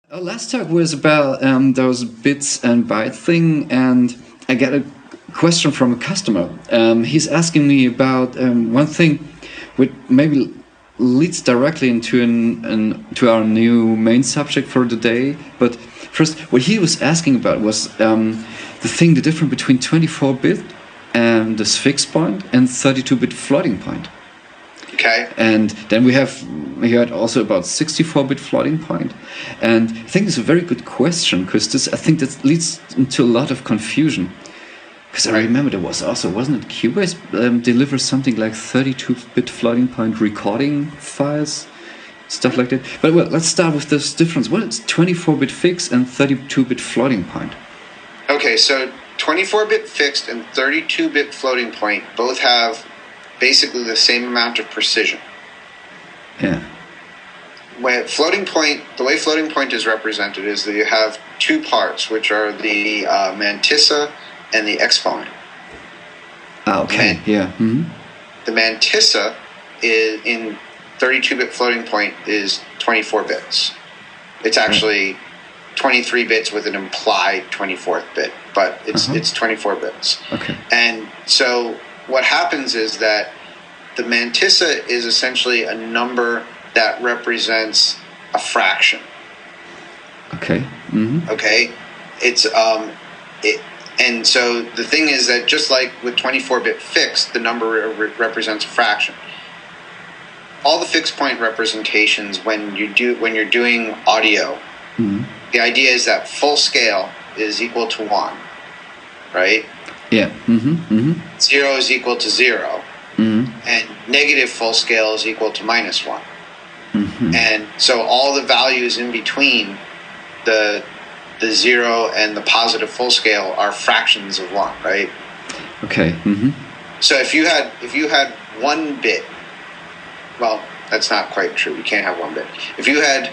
Our last talk was about those bits and byte thing, and I got a question from a customer. He's asking me about one thing, which maybe leads directly into to our new main subject for the day. But first, what he was asking about was the difference between 24-bit and this fixed point and 32-bit floating point. Okay. And then we heard also about 64-bit floating point, and I think it's a very good question because I think that leads into a lot of confusion. Because I remember there was also, wasn't it, Cubase delivers something like 32-bit floating point recording files, stuff like that. But well, let's start with this difference. What is 24-bit fixed and 32-bit floating point? Okay, so 24-bit fixed and 32-bit floating point both have basically the same amount of precision. Yeah. The way floating point is represented is that you have two parts, which are the mantissa and the exponent. Okay. Yeah. Mm-hmm. The mantissa is in 32-bit floating point is 24 bits. It's actually 23 bits with an implied 24th bit, but it's 24 bits. Okay. And so what happens is that the mantissa is essentially a number that represents a fraction. Okay. Mm-hmm. Okay, and so the thing is that just like with 24-bit fixed, the number represents a fraction. All the fixed point representations when you're doing audio, the idea is that full scale is equal to 1, right? Yeah. Mm-hmm. Mm-hmm. 0 is equal to 0. Mm-hmm. And negative full scale is equal to -1. Mm-hmm. And so all the values in between the 0 and the positive full scale are fractions of 1, right? Okay. Mm-hmm. So if you had 1 bit, well, that's not quite true. You can't have 1 bit. If you had,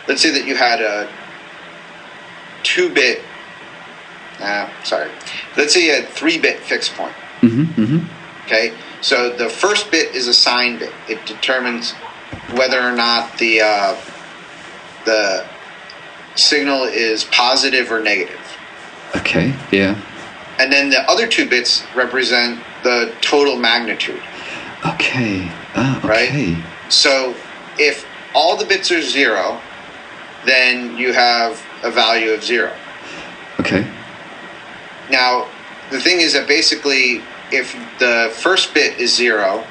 let's say that you had a 2-bit, let's say you had 3-bit fixed point. Mm-hmm. Mm-hmm. Okay, so the first bit is a sign bit. It determines whether or not the signal is positive or negative. Okay. Yeah. And then the other 2 bits represent the total magnitude. Okay. Okay. Right? So if all the bits are 0, then you have a value of 0. Okay. Now, the thing is that basically, if the first bit is 0,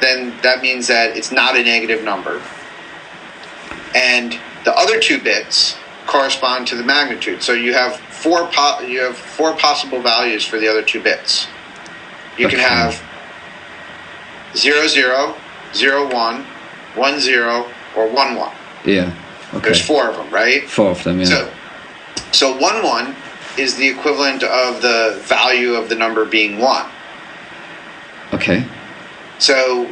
then that means that it's not a negative number. And the other 2 bits correspond to the magnitude. So you have four possible values for the other 2 bits. You can have 0, 0, 0, 1, 1, 0, or 1, 1. Yeah. Okay. There's 4 of them, right? 4 of them, yeah. So 1, 1 is the equivalent of the value of the number being 1. Okay. So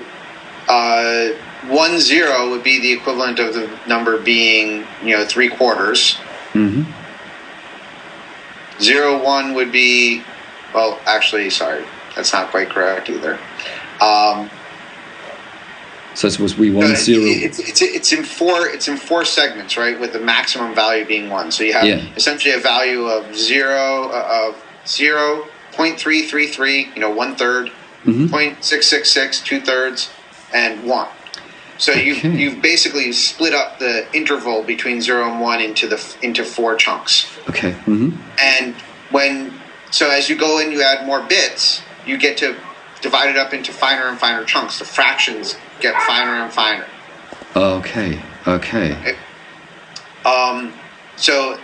1, 0 would be the equivalent of the number being, 3/4. Mm-hmm. 0, 1 would be, well, actually, sorry, that's not quite correct either. So it was 1, 0. It's in 4 segments, right? With the maximum value being 1. So you have essentially a value of 0, 0.333, 1/3, 0.666, 2/3, and 1. So you've basically split up the interval between 0 and 1 into 4 chunks. Okay. Mm-hmm. And as you go in, you add more bits, you get to divide it up into finer and finer chunks. The fractions get finer and finer. Okay. So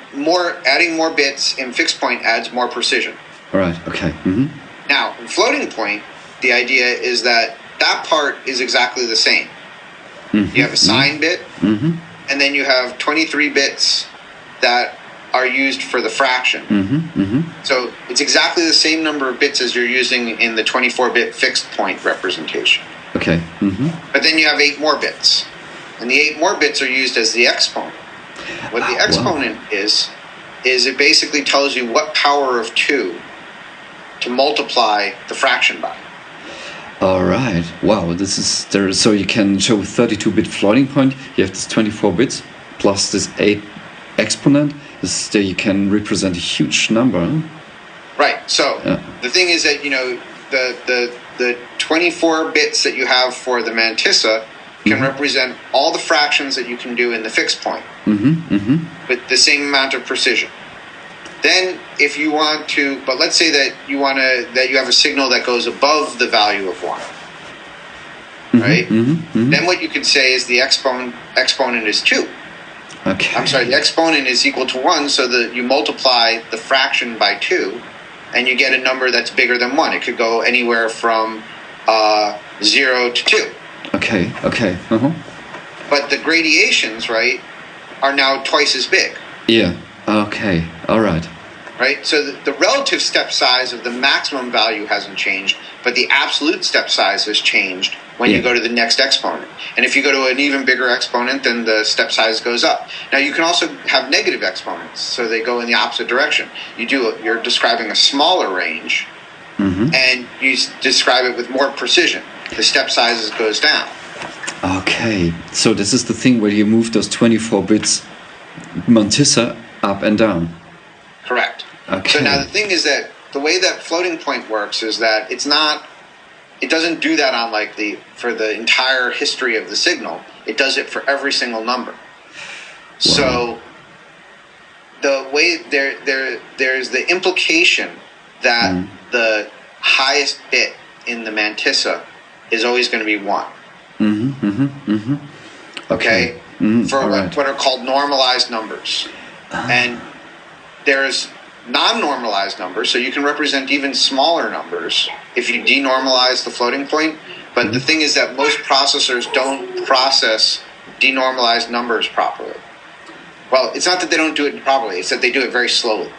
adding more bits in fixed point adds more precision. All right. Okay. Mm-hmm. Now, in floating point, the idea is that part is exactly the same. Mm-hmm. You have a sign bit, and then you have 23 bits that are used for the fraction. So it's exactly the same number of bits as you're using in the 24-bit fixed point representation. Okay. But then you have 8 more bits, and the 8 more bits are used as the exponent. What the exponent is it basically tells you what power of 2 to multiply the fraction by. All right. Wow. This is there. So you can show 32-bit floating point. You have this 24 bits. plus this 8 exponent, still you can represent a huge number. Right. So the thing is that, you know, the 24 bits that you have for the mantissa can represent all the fractions that you can do in the fixed point with the same amount of precision. Then if you want to, but let's say that you have a signal that goes above the value of 1. Right? Then what you could say is the exponent is 2. Okay. I'm sorry, the exponent is equal to 1, so that you multiply the fraction by 2, and you get a number that's bigger than 1. It could go anywhere from 0 to 2. Okay. But the gradations, right, are now twice as big. Yeah. Okay. All right. Right? So the relative step size of the maximum value hasn't changed, but the absolute step size has changed when you go to the next exponent. And if you go to an even bigger exponent, then the step size goes up. Now, you can also have negative exponents, so they go in the opposite direction. You're describing a smaller range, and you describe it with more precision. The step size goes down. Okay. So this is the thing where you move those 24 bits mantissa up and down. Correct. Okay. So now the thing is that the way that floating point works is that it doesn't do that on for the entire history of the signal. It does it for every single number. Wow. So the way there's the implication that the highest bit in the mantissa is always going to be 1. Okay? For what are called normalized numbers. And there's non-normalized numbers, so you can represent even smaller numbers if you denormalize the floating point. But the thing is that most processors don't process denormalized numbers properly. Well, it's not that they don't do it properly, it's that they do it very slowly.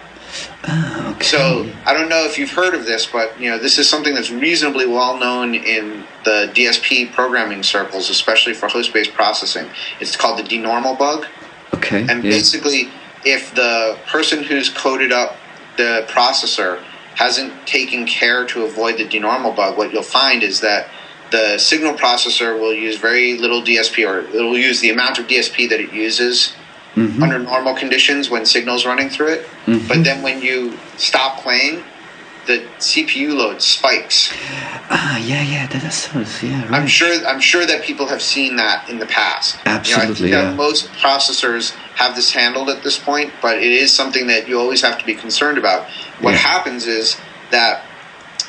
Okay. So I don't know if you've heard of this, but you know, this is something that's reasonably well known in the DSP programming circles, especially for host-based processing. It's called the denormal bug. Okay. And basically, if the person who's coded up the processor hasn't taken care to avoid the denormal bug, what you'll find is that the signal processor will use very little DSP, or it will use the amount of DSP that it uses under normal conditions when signal's running through it. But then when you stop playing, the CPU load spikes. That is right. I'm sure that people have seen that in the past. Absolutely, I think that most processors have this handled at this point, but it is something that you always have to be concerned about. What happens is that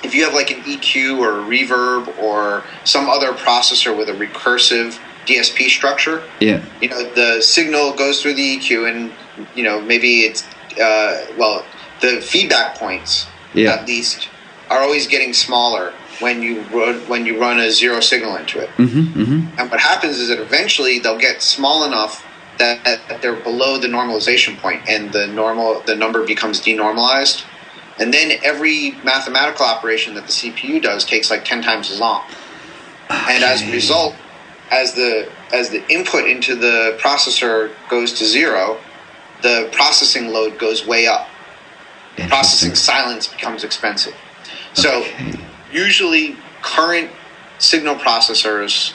if you have like an EQ or a reverb or some other processor with a recursive DSP structure, you know, the signal goes through the EQ, and you know, maybe it's the feedback points at least are always getting smaller when you run a zero signal into it. And what happens is that eventually they'll get small enough that they're below the normalization point, and the number becomes denormalized. And then every mathematical operation that the CPU does takes like 10 times as long. And as a result, as the input into the processor goes to 0, the processing load goes way up. Processing silence becomes expensive. So usually current signal processors,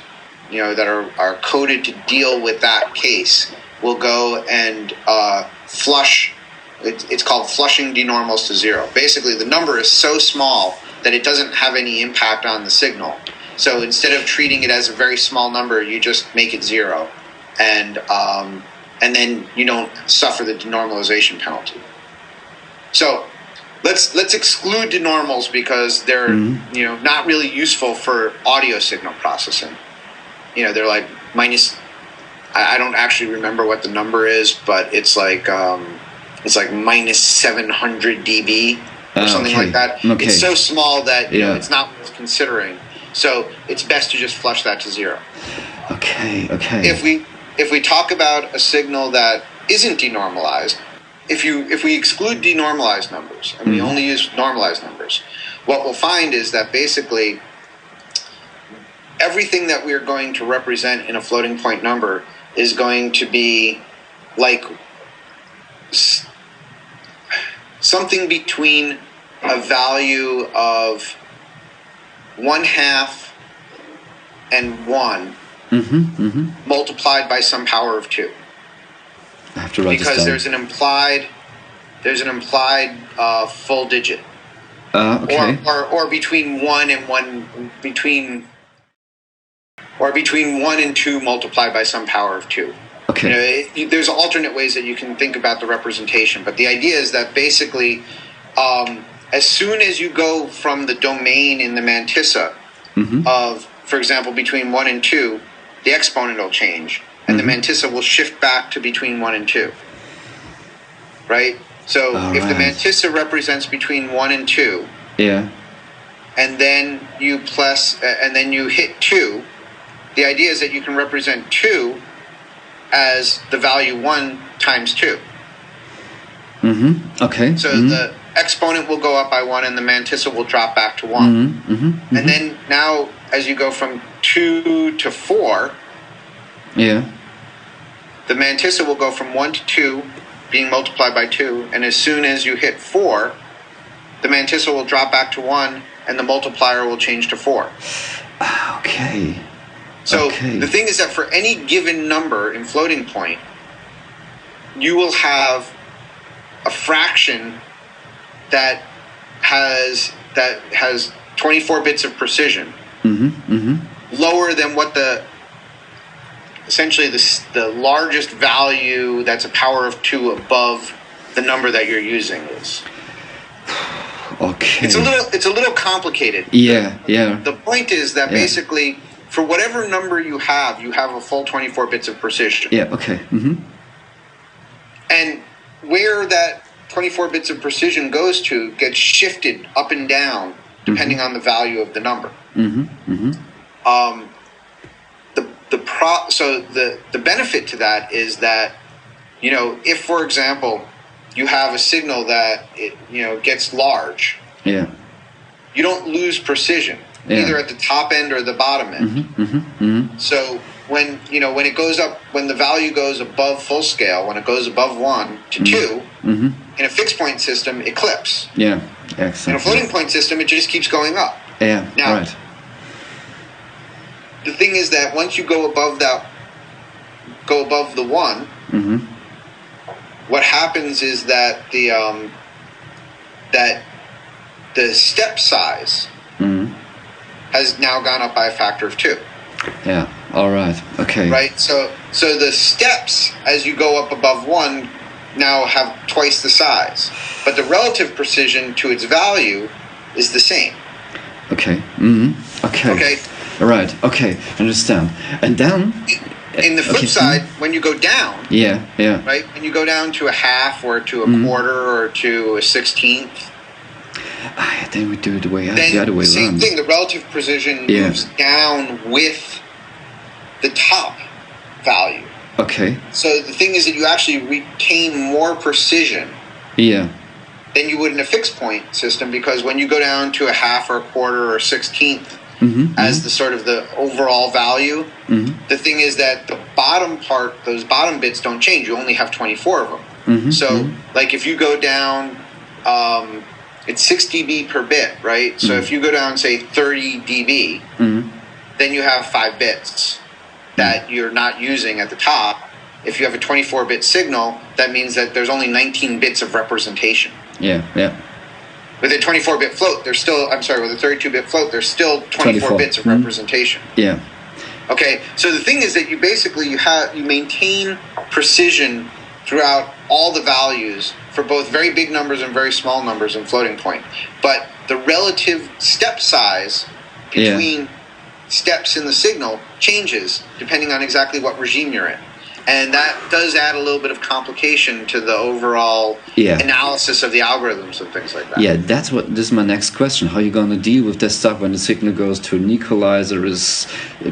you know, that are coded to deal with that case will go and flush. It's called flushing denormals to 0. Basically, the number is so small that it doesn't have any impact on the signal. So instead of treating it as a very small number, you just make it 0, and then you don't suffer the denormalization penalty. So let's exclude denormals because they're you know, not really useful for audio signal processing. You know, they're like minus. I don't actually remember what the number is, but it's like minus 700 dB or something like that. Okay. It's so small that you know, it's not worth considering. So it's best to just flush that to 0. Okay. If we talk about a signal that isn't denormalized, if we exclude denormalized numbers and we only use normalized numbers, what we'll find is that basically everything that we're going to represent in a floating point number is going to be like something between a value of 1/2 and 1 multiplied by some power of 2. I have to write this because down. there's an implied full digit. Okay. Or between 1 and 2 multiplied by some power of 2. Okay. There's alternate ways that you can think about the representation, but the idea is that basically, as soon as you go from the domain in the mantissa of, for example, between 1 and 2, the exponent will change, and the mantissa will shift back to between 1 and 2. Right? So if the mantissa represents between 1 and 2, and then you hit 2, the idea is that you can represent 2 as the value 1 times 2. Okay. So the exponent will go up by 1 and the mantissa will drop back to 1. And then now as you go from 2 to 4, the mantissa will go from 1 to 2 being multiplied by 2, and as soon as you hit 4, the mantissa will drop back to 1 and the multiplier will change to 4. Okay. So the thing is that for any given number in floating point, you will have a fraction that has 24 bits of precision, lower than what essentially the largest value that's a power of 2 above the number that you're using is. Okay. It's a little complicated. Yeah. The point is that basically, for whatever number you have a full 24 bits of precision. Yeah, okay. And where that 24 bits of precision goes to gets shifted up and down depending on the value of the number. So the benefit to that is that, if, for example, you have a signal that gets large, you don't lose precision either at the top end or the bottom end. So when it goes up, when the value goes above full scale, when it goes above 1 to 2, in a fixed point system, it clips. Exactly. In a floating point system, it just keeps going up. Now, right. The thing is that once you go above the 1, what happens is that the step size has now gone up by a factor of 2. Yeah. All right. Okay. Right. So the steps as you go up above 1 now have twice the size, but the relative precision to its value is the same. Okay. Okay. All right. Okay. Understand. And then in the flip side, when you go down, right, when you go down to a half or to a quarter or to a 16th, then we do it the other way same around. thing. The relative precision moves down with the top value. Okay. So the thing is that you actually retain more precision than you would in a fixed point system, because when you go down to a half or a quarter or a 16th as the sort of the overall value, the thing is that the bottom part, those bottom bits don't change. You only have 24 of them. So like if you go down, it's 6 dB per bit, right? So if you go down, say 30 dB, then you have 5 bits that you're not using at the top. If you have a 24-bit signal, that means that there's only 19 bits of representation. With a 24-bit float, with a 32-bit float, there's still 24 bits of representation. Okay, so the thing is that you basically you maintain precision throughout all the values for both very big numbers and very small numbers in floating point. But the relative step size between steps in the signal changes depending on exactly what regime you're in. And that does add a little bit of complication to the overall analysis of the algorithms and things like that. This is my next question. How are you going to deal with this stuff when the signal goes to an equalizer, is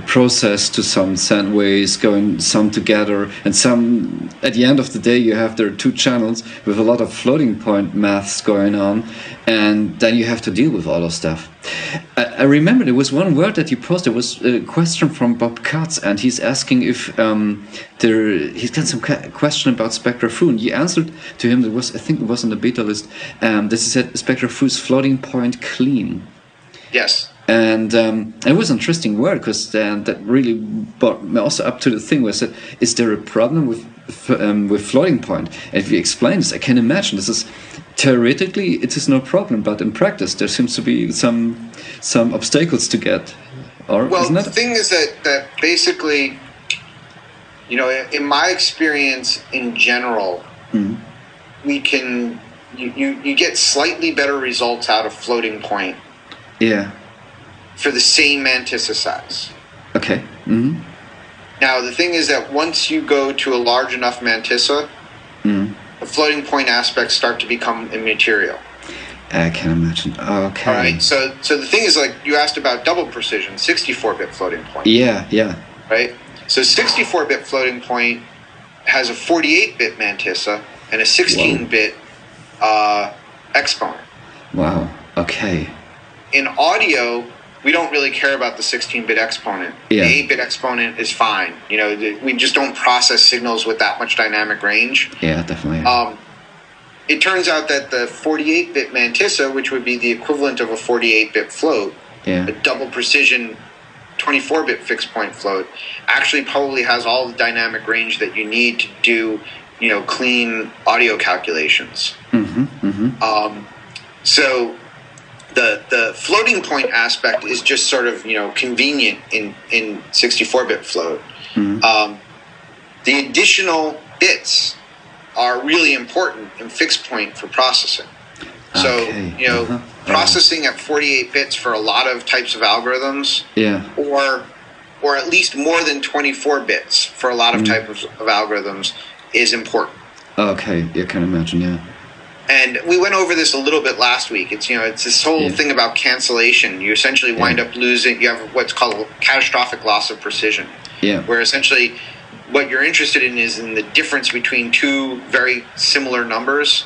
processed to some send waves, going some together, and some, at the end of the day, you have there 2 channels with a lot of floating point maths going on, and then you have to deal with all of stuff. I remember there was one word that you posted. There was a question from Bob Katz, and he's asking if he's got some question about SpectraFu. You answered to him. I think it was on the beta list. This is said SpectraFu is floating point clean. Yes. And it was an interesting word because that really brought me also up to the thing where I said, is there a problem with floating point? And if you explain this, I can imagine this is theoretically it is no problem, but in practice there seems to be some obstacles to get. Or well, isn't the it? thing is that basically, you know, in my experience in general, we can you get slightly better results out of floating point. Yeah. For the same mantissa size. Okay. Mm-hmm. Now, the thing is that once you go to a large enough mantissa, the floating point aspects start to become immaterial. I can imagine. Okay. All right. So the thing is, like you asked about double precision, 64-bit floating point. Yeah. Right? So 64-bit floating point has a 48-bit mantissa and a 16-bit exponent. Wow. Okay. In audio, we don't really care about the 16-bit exponent. Yeah. The 8-bit exponent is fine. You know, we just don't process signals with that much dynamic range. Yeah, definitely. It turns out that the 48-bit mantissa, which would be the equivalent of a 48-bit float, a double precision 24-bit fixed point float, actually probably has all the dynamic range that you need to do, you know, clean audio calculations. So the floating point aspect is just sort of, you know, convenient in 64-bit float. The additional bits are really important in fixed point for processing. So, you know, processing at 48 bits for a lot of types of algorithms, or at least more than 24 bits for a lot of types of algorithms is important. Okay, I can imagine, yeah. And we went over this a little bit last week. It's, you know, it's this whole thing about cancellation. You essentially wind up losing, you have what's called catastrophic loss of precision. Yeah. Where essentially what you're interested in is in the difference between two very similar numbers.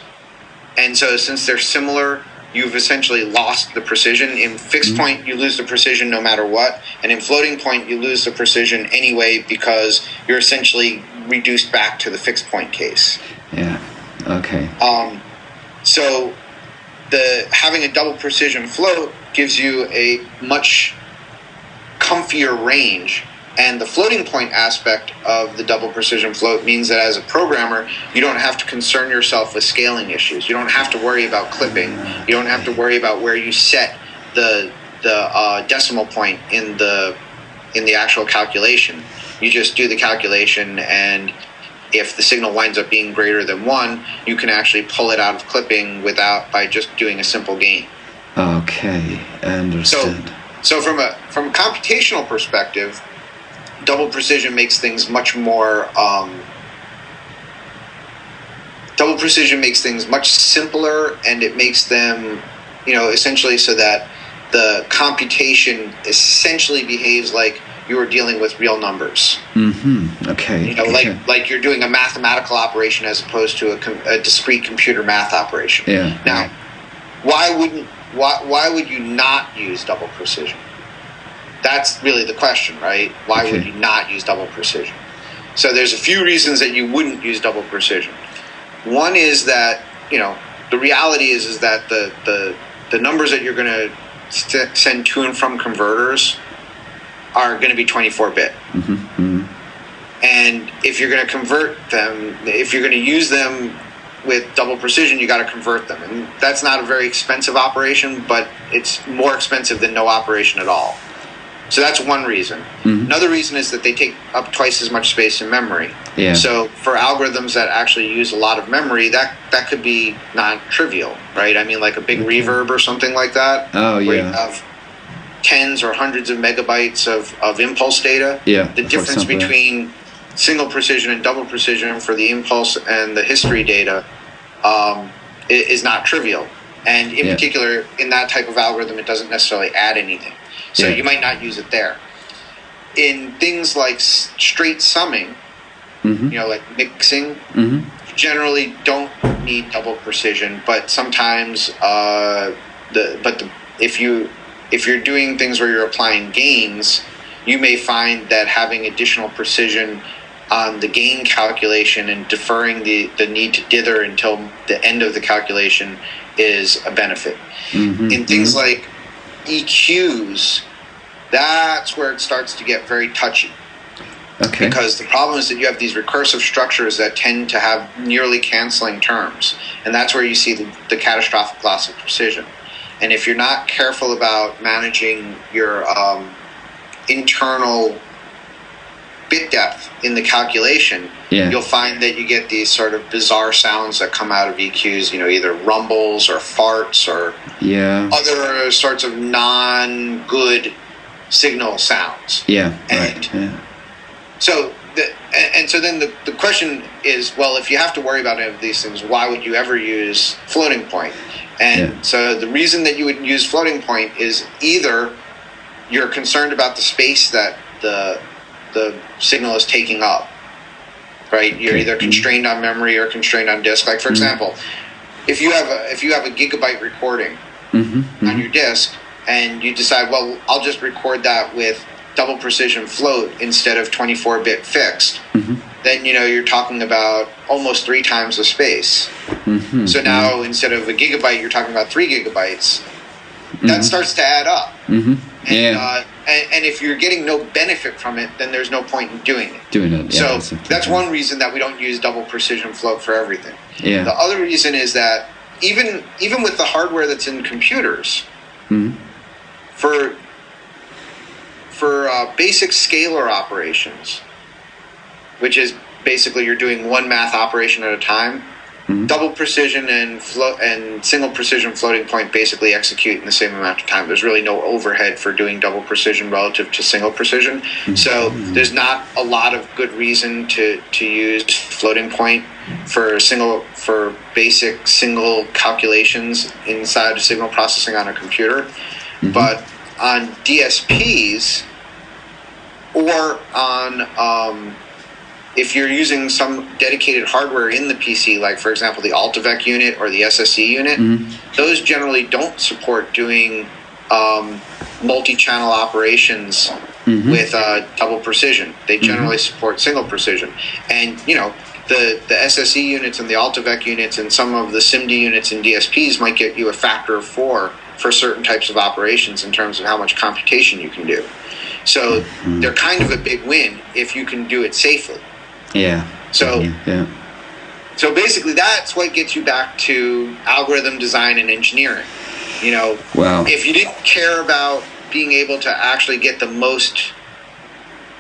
And so since they're similar, you've essentially lost the precision. In fixed point, you lose the precision no matter what. And in floating point, you lose the precision anyway because you're essentially reduced back to the fixed point case. Yeah. Okay. So having a double precision float gives you a much comfier range, and the floating point aspect of the double precision float means that as a programmer, you don't have to concern yourself with scaling issues. You don't have to worry about clipping. You don't have to worry about where you set the decimal point in the actual calculation. You just do the calculation, and if the signal winds up being greater than 1, you can actually pull it out of clipping by just doing a simple gain. Okay, I understand. So from a computational perspective, double precision makes things much more. Double precision makes things much simpler, and it makes them, you know, essentially so that the computation essentially behaves like you are dealing with real numbers. Okay. You know, like you're doing a mathematical operation as opposed to a discrete computer math operation. Yeah. Now, why would you not use double precision? That's really the question, right? Why would you not use double precision? So there's a few reasons that you wouldn't use double precision. One is that, you know, the reality is that the numbers that you're going to send to and from converters are going to be 24-bit. And if you're going to convert them, if you're going to use them with double precision, you got to convert them. And that's not a very expensive operation, but it's more expensive than no operation at all. So that's one reason. Another reason is that they take up twice as much space in memory. Yeah. So for algorithms that actually use a lot of memory, that could be non-trivial, right? I mean, like a big reverb or something like that. Oh, where yeah. you have tens or hundreds of megabytes of impulse data. Yeah. The difference between single precision and double precision for the impulse and the history data is not trivial. And in particular, in that type of algorithm, it doesn't necessarily add anything. So you might not use it there. In things like straight summing, you know, like mixing, generally don't need double precision, but sometimes if you're doing things where you're applying gains, you may find that having additional precision on the gain calculation and deferring the need to dither until the end of the calculation is a benefit. In things like EQs, that's where it starts to get very touchy. Okay. Because the problem is that you have these recursive structures that tend to have nearly canceling terms. And that's where you see the catastrophic loss of precision. And if you're not careful about managing your internal bit depth in the calculation, you'll find that you get these sort of bizarre sounds that come out of EQs, either rumbles or farts or other sorts of non-good signal sounds. So then the question is, well, if you have to worry about any of these things, why would you ever use floating point? And so the reason that you would use floating point is either you're concerned about the space that the signal is taking up, right? You're either constrained on memory or constrained on disk. Like, for example, if you have a gigabyte recording on your disk and you decide, well, I'll just record that with double precision float instead of 24-bit fixed, then you're talking about almost 3 times the space. So now instead of a gigabyte, you're talking about 3 gigabytes. That starts to add up. And if you're getting no benefit from it, then there's no point in doing it. So that's one reason that we don't use double precision float for everything. The other reason is that even with the hardware that's in computers, for basic scalar operations, which is basically you're doing one math operation at a time, double precision and single precision floating point basically execute in the same amount of time. There's really no overhead for doing double precision relative to single precision. So there's not a lot of good reason to use floating point for basic single calculations inside of signal processing on a computer. But on DSPs or on if you're using some dedicated hardware in the PC, like, for example, the AltiVec unit or the SSE unit, those generally don't support doing multi-channel operations with double precision. They generally support single precision. And, the SSE units and the AltiVec units and some of the SIMD units and DSPs might get you a factor of 4 for certain types of operations in terms of how much computation you can do. So they're kind of a big win if you can do it safely. So basically that's what gets you back to algorithm design and engineering. If you didn't care about being able to actually get the most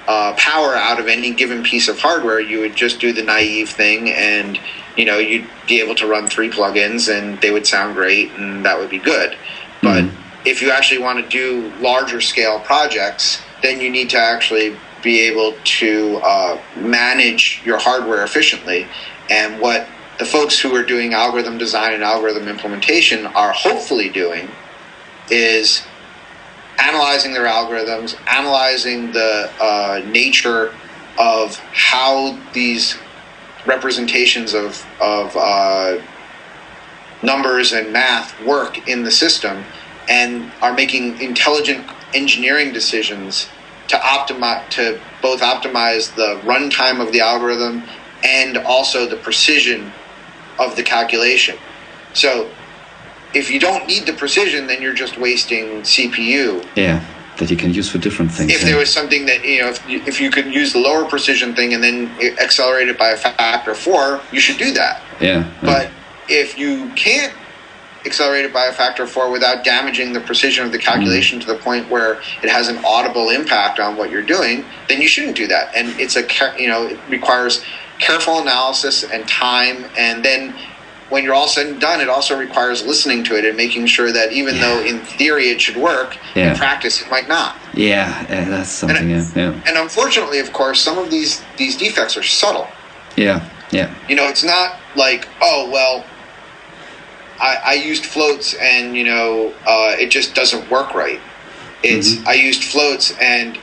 power out of any given piece of hardware, you would just do the naive thing and you'd be able to run 3 plugins and they would sound great and that would be good. But if you actually want to do larger scale projects, then you need to actually be able to manage your hardware efficiently. And what the folks who are doing algorithm design and algorithm implementation are hopefully doing is analyzing their algorithms, analyzing the nature of how these representations of numbers and math work in the system, and are making intelligent engineering decisions to both optimize the runtime of the algorithm and also the precision of the calculation. So if you don't need the precision, then you're just wasting CPU. That you can use for different things. If there was something that, if you could use the lower precision thing and then accelerate it by a factor of 4, you should do that. But if you can't accelerate it by a factor of 4 without damaging the precision of the calculation to the point where it has an audible impact on what you're doing, then you shouldn't do that. And it requires careful analysis and time. And then when you're all said and done, it also requires listening to it and making sure that even though in theory it should work, in practice it might not. That's something. And unfortunately, of course, some of these defects are subtle. It's not like, oh, well, I used floats and it just doesn't work right. It's I used floats and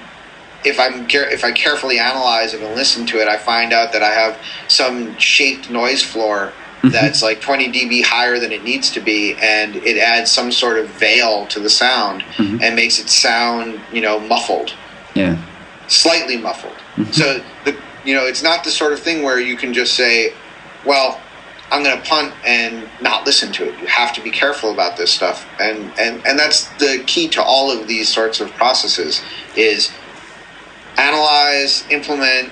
if I carefully analyze it and listen to it, I find out that I have some shaped noise floor that's like 20 dB higher than it needs to be, and it adds some sort of veil to the sound and makes it sound muffled, slightly muffled. So it's not the sort of thing where you can just say, well, I'm going to punt and not listen to it. You have to be careful about this stuff. And that's the key to all of these sorts of processes is analyze, implement,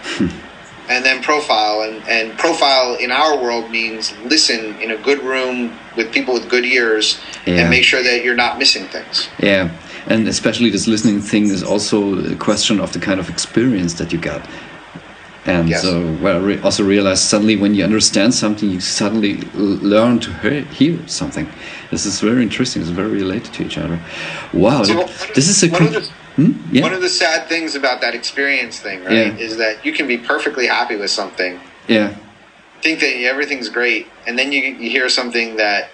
and then profile. And profile in our world means listen in a good room with people with good ears and make sure that you're not missing things. Yeah. And especially this listening thing is also a question of the kind of experience that you got. And so, well, I also realized suddenly when you understand something, you suddenly learn to hear something. This is very interesting. It's very related to each other. Wow, so this is a one of the sad things about that experience thing, right, is that you can be perfectly happy with something. Yeah. Think that everything's great, and then you hear something that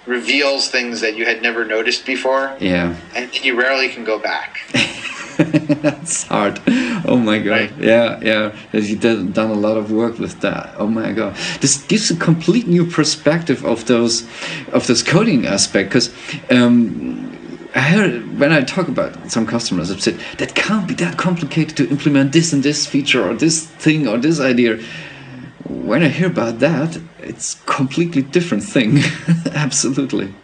reveals things that you had never noticed before. Yeah. And you rarely can go back. That's hard. Oh my god. Right. Yeah. You've done a lot of work with that. Oh my god. This gives a complete new perspective of those coding aspect, because I heard when I talk about some customers, I've said that can't be that complicated to implement this and this feature or this thing or this idea. When I hear about that, it's completely different thing. Absolutely.